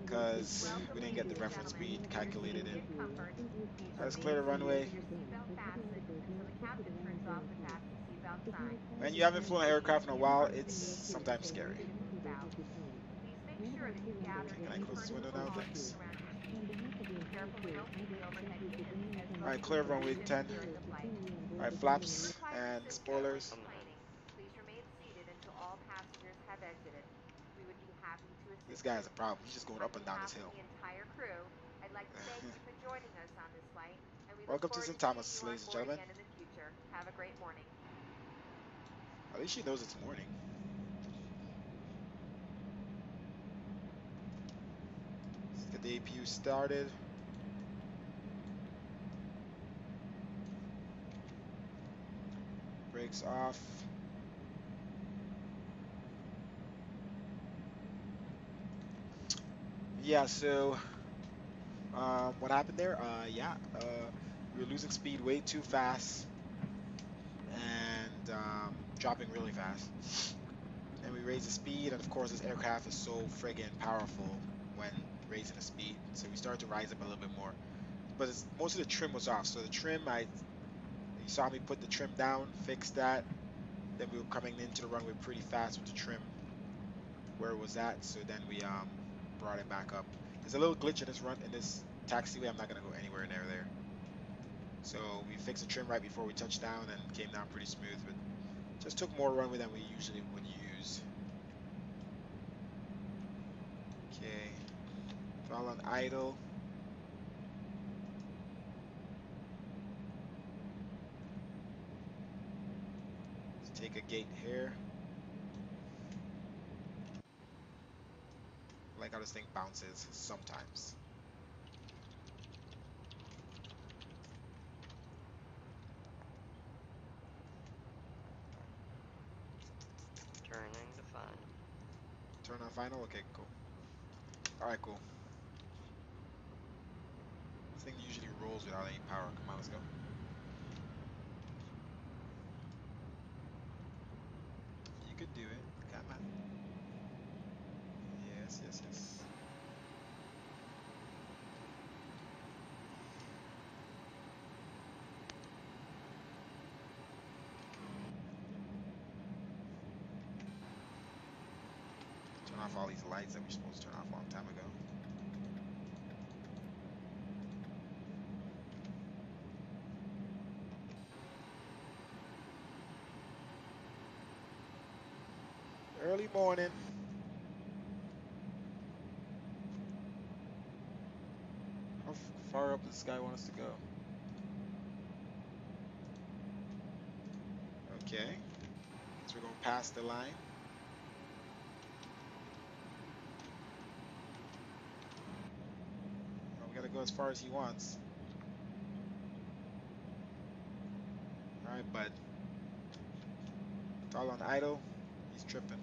because Welcome, we didn't get ladies the and reference gentlemen, speed for your calculated safety in. and comfort. Please Let's remain clear the seated runway. with your seatbelt fastened until the captain turns off the fasten seatbelt sign. When you haven't flown an Please aircraft in a be while, advised it's that it is sometimes safe scary. to move out. Please make sure that you gather Can I any close this window personal now? belongings Thanks. around your seat. Be careful to don't lean overhead bins as Alright, most clear will runway shift 10. during the flight. Alright, If you flaps require and assistance when spoilers. I'm ahead. deplaning, please remain seated until all passengers have exited. We would be happy to This assist guy you. has a problem. He's just going On up and down this behalf of hill. the entire crew, I'd like to thank you for joining us on this flight, and we look Welcome to forward St. to seeing Thomas, you on ladies and board gentlemen. again in the future. Have a great morning. At least she knows it's morning. Let's get the APU started. Brakes off. Yeah, so what happened there? We were losing speed way too fast and dropping really fast. And we raised the speed, and of course, this aircraft is so friggin' powerful when raising the speed. So we started to rise up a little bit more. But most of the trim was off. So the trim, you saw me put the trim down, fix that. Then we were coming into the runway pretty fast with the trim where it was at. So then we brought it back up. There's a little glitch in this taxiway. I'm not gonna go anywhere near there. So we fixed the trim right before we touched down and came down pretty smooth, but just took more runway than we usually would use. Okay, throttle on idle. Let's take a gate here. I like how this thing bounces sometimes. Turning to final. Turn on final. Okay, cool. All right, cool. This thing usually rolls without any power. Come on, let's go. You could do it. Come on. Yes, yes, yes. Turn off all these lights that we're supposed to turn off a long time ago. Early morning. How far up does this guy want us to go? Okay. So we're going past the line. Well, we gotta go as far as he wants. Alright, bud. Throttle on idle. He's tripping.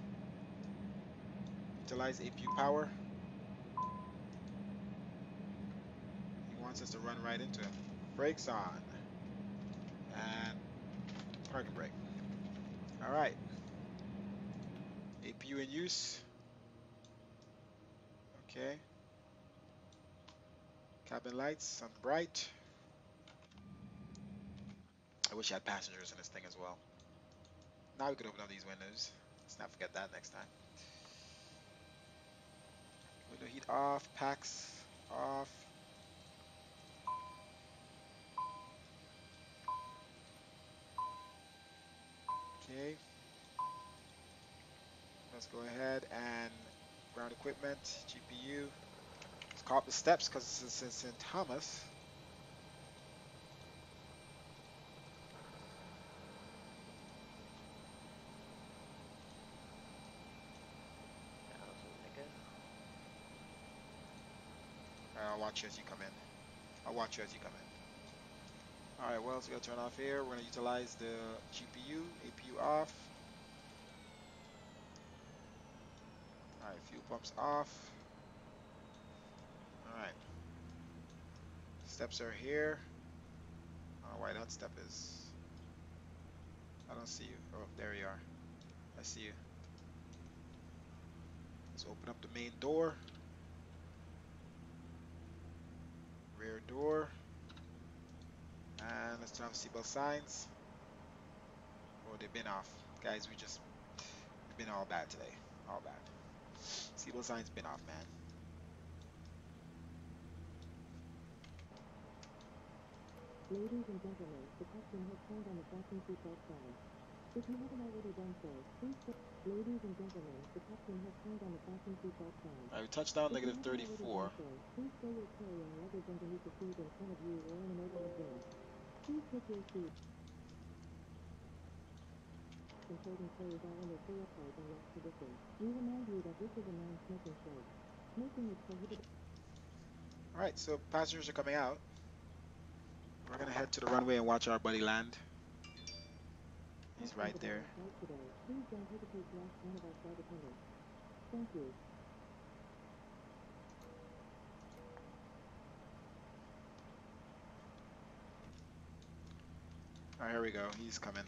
Utilize APU power. He wants us to run right into him. Brakes on. And parking brake. All right. APU in use. Okay. Cabin lights on bright. I wish I had passengers in this thing as well. Now we could open up these windows. Let's not forget that next time. Window heat off. Packs off. Okay. Let's go ahead and ground equipment. GPU. Let's call up the steps because it's in St. Thomas. I'll watch you as you come in. I'll watch you as you come in. All right, well, so we gotta turn off here. We're gonna utilize the GPU, APU off. All right, fuel pumps off. All right, steps are here. I don't know why that step is. I don't see you. Oh, there you are. I see you. Let's open up the main door. Rear door. And let's turn off seatbelt signs. Oh, they've been off. Guys, we've been all bad today. All bad. Seatbelt signs been off, man. Ladies and gentlemen, the captain has turned on the fasten seatbelt sign. If you haven't already done so, please stay. Ladies and gentlemen, the captain has turned on the fasten seatbelt sign. All right, we touched down If you negative haven't already done 34. so, please stow your carry-on luggage underneath the seat in front of you or in an overhead bin. Please take your seat and folding trays all in their full upright and locked position. We remind you that this is a non-smoking flight. Smoking is prohibited. All right, so passengers are coming out. We're gonna head to the runway and watch our buddy land. He's right Questions about there. our flight today, please don't hesitate to ask one of our flight attendants. Thank you. All right, here we go. He's coming.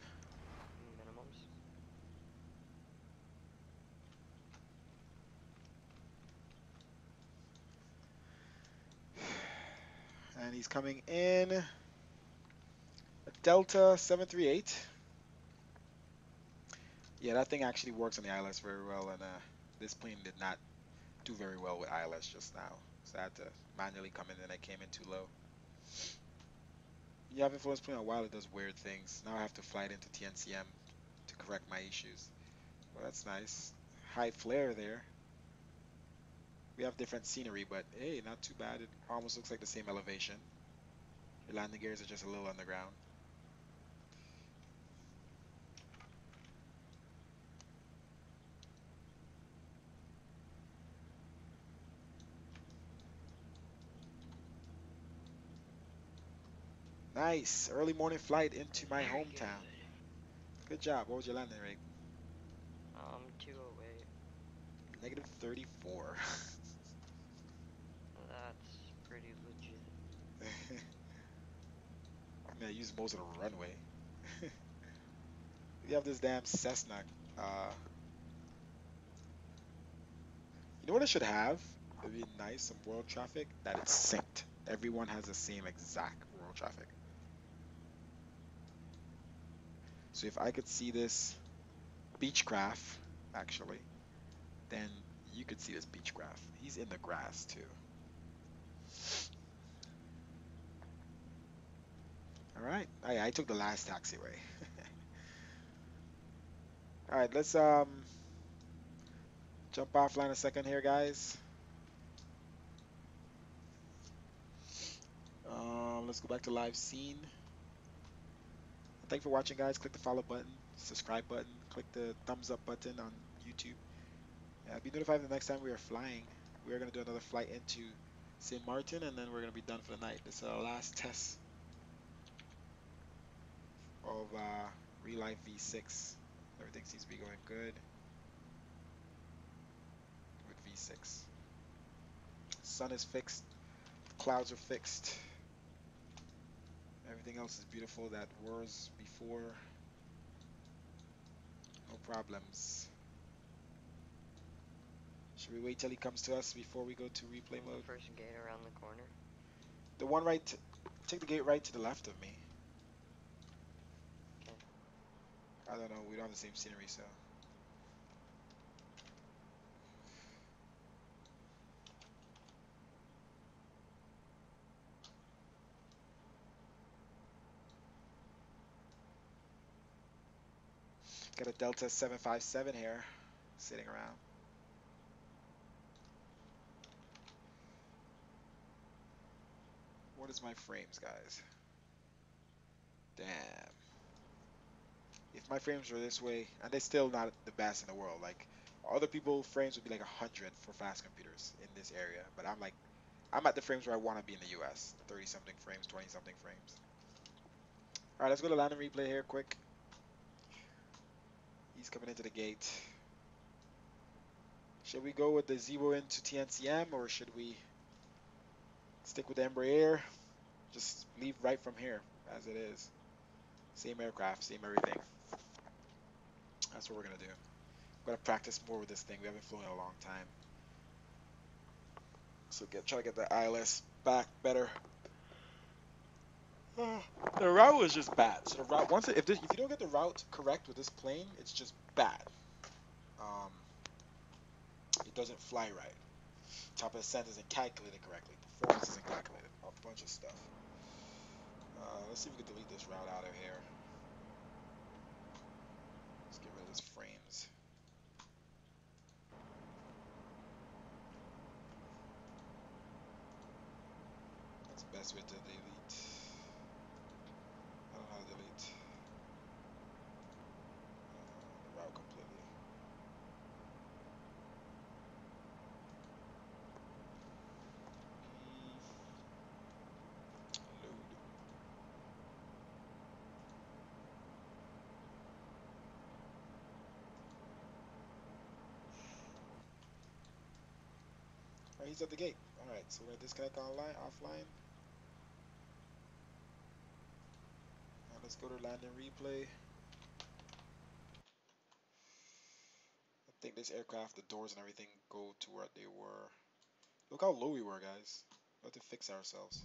Minimums. And he's coming in a Delta 738. Yeah, that thing actually works on the ILS very well, and this plane did not do very well with ILS just now. So I had to manually come in and I came in too low. You have influence plane a while, it does weird things. Now I have to fly it into TNCM to correct my issues. Well, that's nice. High flare there. We have different scenery, but hey, not too bad. It almost looks like the same elevation. Your landing gears are just a little underground. Nice. Early morning flight into my Very hometown. good. Good job. What was your landing rate? 208. Negative 34. That's pretty legit. I'm gonna use most of the runway. You have this damn Cessna. Uh, you know what it should have? It'd be nice, some world traffic, that it's synced. Everyone has the same exact world traffic. So if I could see this Beechcraft, actually, then you could see this Beechcraft. He's in the grass too. All right, I took the last taxiway. All right, let's jump offline a second here, guys. Let's go back to live scene. Thanks for watching, guys. Click the follow button, subscribe button, click the thumbs up button on YouTube. Be notified the next time we are flying. We are going to do another flight into St. Martin, and then we're going to be done for the night. This is our last test of REALLIFE V6. Everything seems to be going good with V6. Sun is fixed. Clouds are fixed. Everything else is beautiful that was before. problems. Should we wait till he comes to us before we go to replay The mode? first gate around the corner. The one take the gate right to the left of me. Okay. I don't know, we don't have the same scenery, so. Got a Delta 757 here, sitting around. What is my frames, guys? Damn. If my frames were this way, and they're still not the best in the world, like other people frames would be like 100 for fast computers in this area, but I'm at the frames where I want to be in the US, 30 something frames, 20 something frames. All right, let's go to landing replay here quick. He's coming into the gate. Should we go with the 0 into TNCM, or should we stick with the Embraer? Just leave right from here as it is. Same aircraft, same everything. That's what we're gonna do. We're gonna practice more with this thing. We haven't flown in a long time. So try to get the ILS back better. The route was just bad. So the route if you don't get the route correct with this plane, it's just bad. It doesn't fly right. Top of descent isn't calculated correctly. Performance isn't calculated. A bunch of stuff. Let's see if we can delete this route out of here. Let's get rid of this frames. That's the best way to delete. I don't know how to delete the route completely. Load. Alright, he's at the gate. Alright, so we're gonna disconnect offline. Now let's go to landing replay. I think this aircraft, the doors and everything go to where they were. Look how low we were, guys. We have to fix ourselves.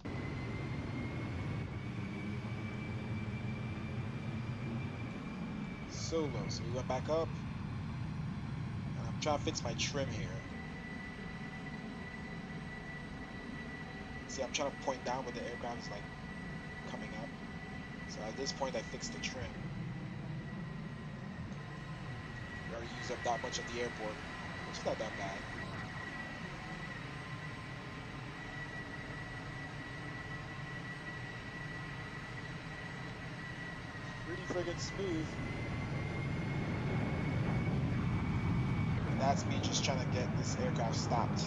So low. So we went back up. And I'm trying to fix my trim here. See, I'm trying to point down, but the aircraft is like coming up. So at this point, I fixed the trim. We already used up that much of the airport, which is not that bad. Pretty friggin' smooth. And that's me just trying to get this aircraft stopped.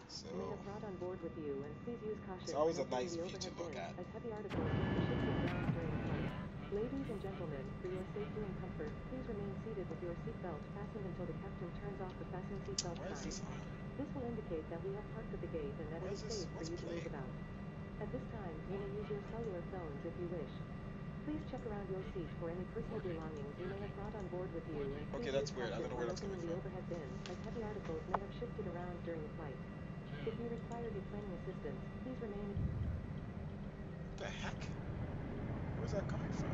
So You may have brought on board with you, and please use caution it's always when a opening nice the view to overhead look bin, at. as heavy articles may be shifted around during flight. Ladies and gentlemen, for your safety and comfort, please remain seated with your seatbelt fastened until the captain turns off the fasten seatbelt Why is sign. this on? This will indicate that we have parked at the gate and that Why it is is this? safe for What's you to move playing? about. At this time, you may use your cellular phones if you wish. Please check around your seat for any personal belongings you may have brought on board with you, and Okay, please use that's weird. I caution don't know where when that's opening coming the from. overhead bin, as heavy articles may have shifted around during flight. If you require deplaning assistance, please remain... What the heck? Where's that coming from?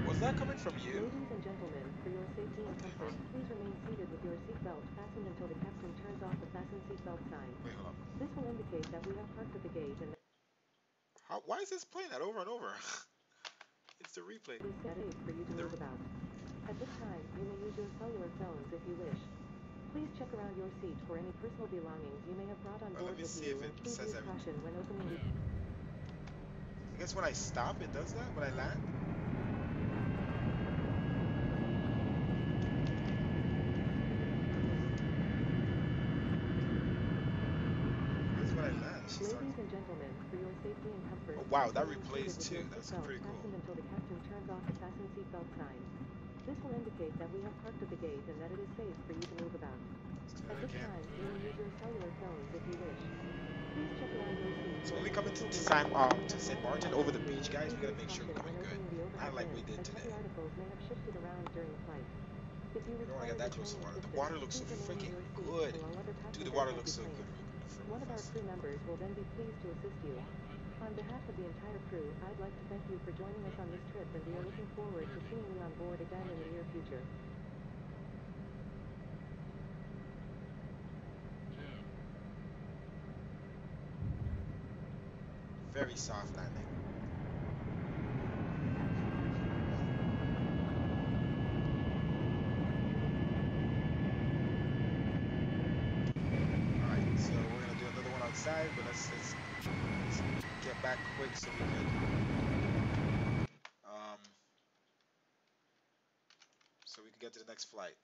Was that coming from you? Ladies and gentlemen, for your safety and What the comfort, hell? please remain seated with your seatbelt fastened until the captain turns off the fasten seatbelt sign. Wait, hold up. This will indicate that we have parked at the gate and Why is this playing that over and over? It's the replay. it is safe for you to The, move about. At this time, you may use your cellular phones if you wish. Please check around your seat for any personal belongings you may have brought on let board me with see you, if it and please says use everything. caution when opening the... I guess when I stop, it does that? When I land? She starts. Ladies and gentlemen, for your safety and comfort, Oh wow, that remain seated replays with too. your That's seatbelt pretty cool. fastened until the captain turns off the fasten seatbelt sign. This will indicate that we have parked at the gate and that it is safe for you to move about. Let's do At that this again. time, you may use your cellular phones if you wish. Please check around your seats So when and we come ensure into tables are San clean and to that St. bags are Martin locked over the for you. beach, guys, we Please gotta use make sure we caution come when in good, opening the kind overhead of like we bins, did as today. heavy articles may have shifted around during flight. If you We don't want to require get that close to the detraining water. The assistance, water looks so please remain in freaking your seat good. while other Dude, the passengers water help you looks so good, clean. One of our Rufus. crew members will then be pleased to assist you. On behalf of the entire crew, I'd like to thank you for joining us on this trip, and we are looking forward to seeing you on board again in the near future. Very soft landing. Alright, so we're gonna do another one outside, but let's get back quick so we can um get to the next flight.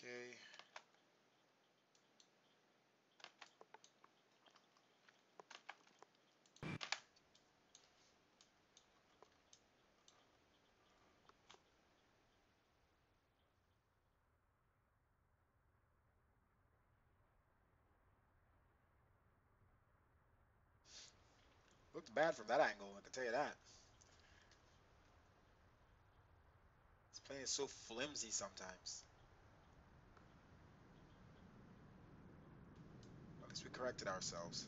Okay. Looked bad from that angle, I can tell you that. This plane is so flimsy sometimes. At least we corrected ourselves.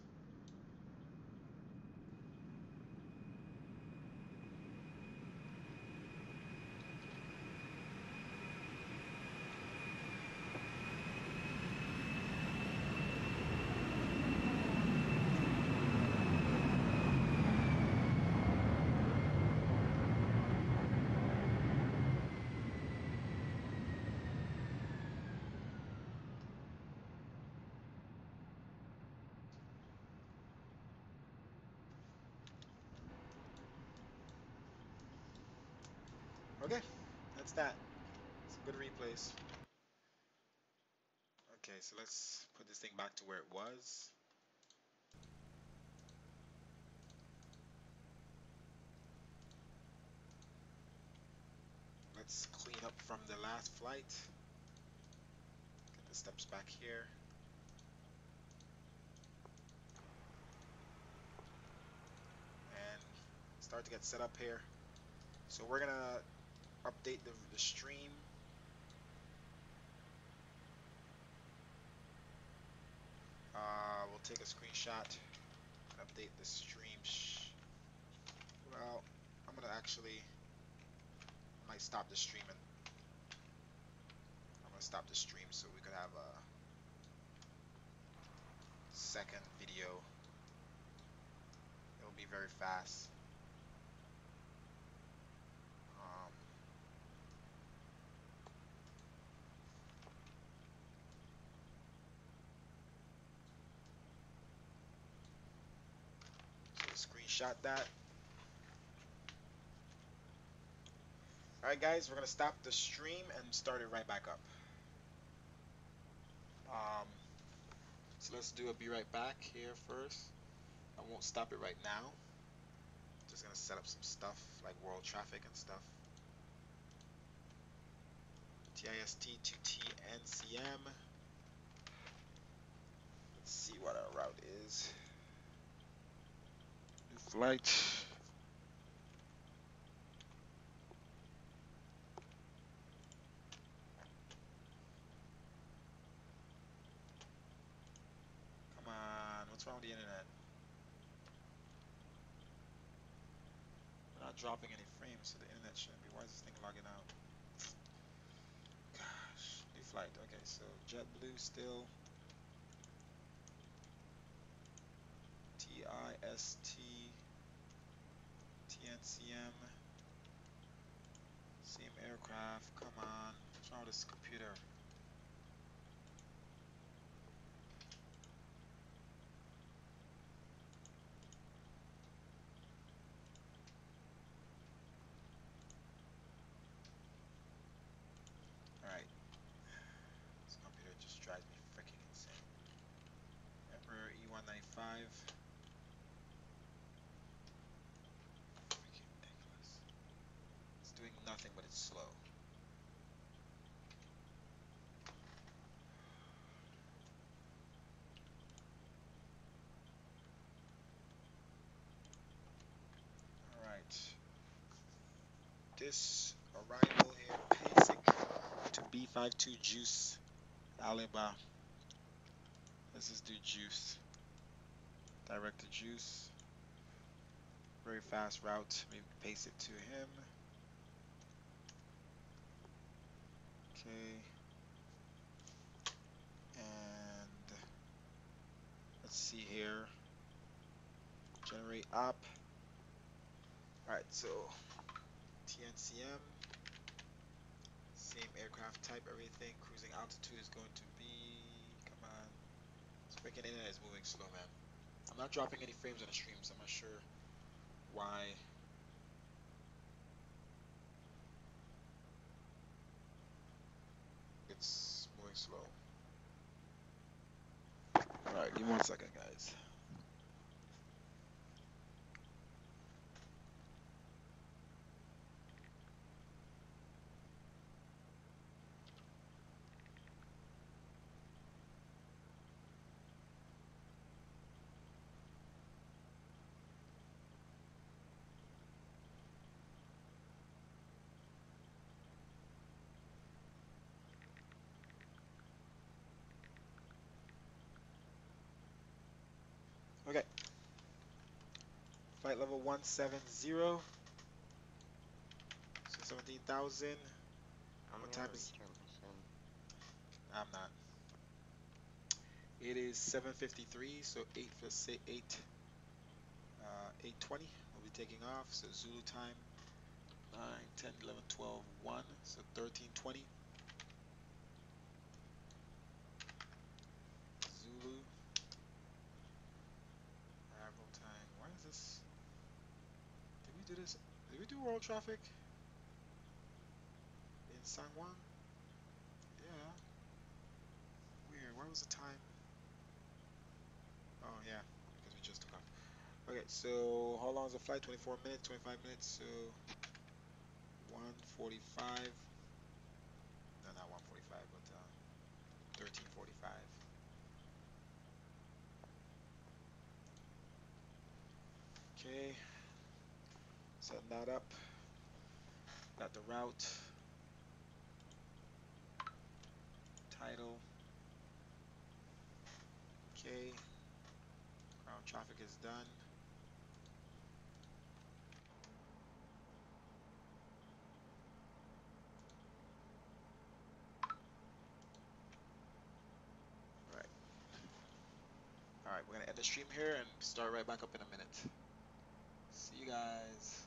Okay, that's that. Some good replays. Okay, so let's put this thing back to where it was. Let's clean up from the last flight. Get the steps back here. And start to get set up here. So we're gonna update the stream. We'll take a screenshot and update the stream. Well, I'm gonna actually I might stop the stream and I'm gonna stop the stream so we could have a second video. It'll be very fast. Um, so screenshot that. Alright guys, we're gonna stop the stream and start it right back up. Um, so let's do a be right back here first. I won't stop it right now. Just gonna set up some stuff like world traffic and stuff. TIST to TNCM. Let's see what our route is. New flight. Come on, what's wrong with the internet? We're not dropping any frames, so the internet shouldn't be. Why is this thing logging out? Gosh, new flight. Okay, so JetBlue still. TIST, TNCM, same aircraft. Come on, what's wrong with this computer? Freaking ridiculous. It's doing nothing, but it's slow. All right. This arrival here, basic to B52 juice, Alibaba. Let's just do juice. Direct to juice. Very fast route. Maybe paste it to him. Okay. And let's see here. Generate op. Alright, so TNCM. Same aircraft type, everything. Cruising altitude is going to be. Come on. This freaking internet is moving slow, man. I'm not dropping any frames on the stream, so I'm not sure why. It's moving slow. Alright, give me 1 second, guys. Okay. Flight level 170. So 17,000. I'm What gonna time is? restart my sim. I'm not. It is 7:53, so 8:20. We'll be taking off. So Zulu time 9, 10, 11, 12, 1. So 13:20. Zulu arrival time. Why is this? Did we do this? Did we do world traffic in Sangwon? Yeah. Weird. Why was the time? Oh yeah, because we just took off. Okay, so how long is the flight? 24 minutes, 25 minutes. So 1:45. No, not 1:45, but 13:45. Okay, setting that up. Got the route, title. Okay, ground traffic is done. All right, all right. We're gonna end the stream here and start right back up in a minute. See you guys.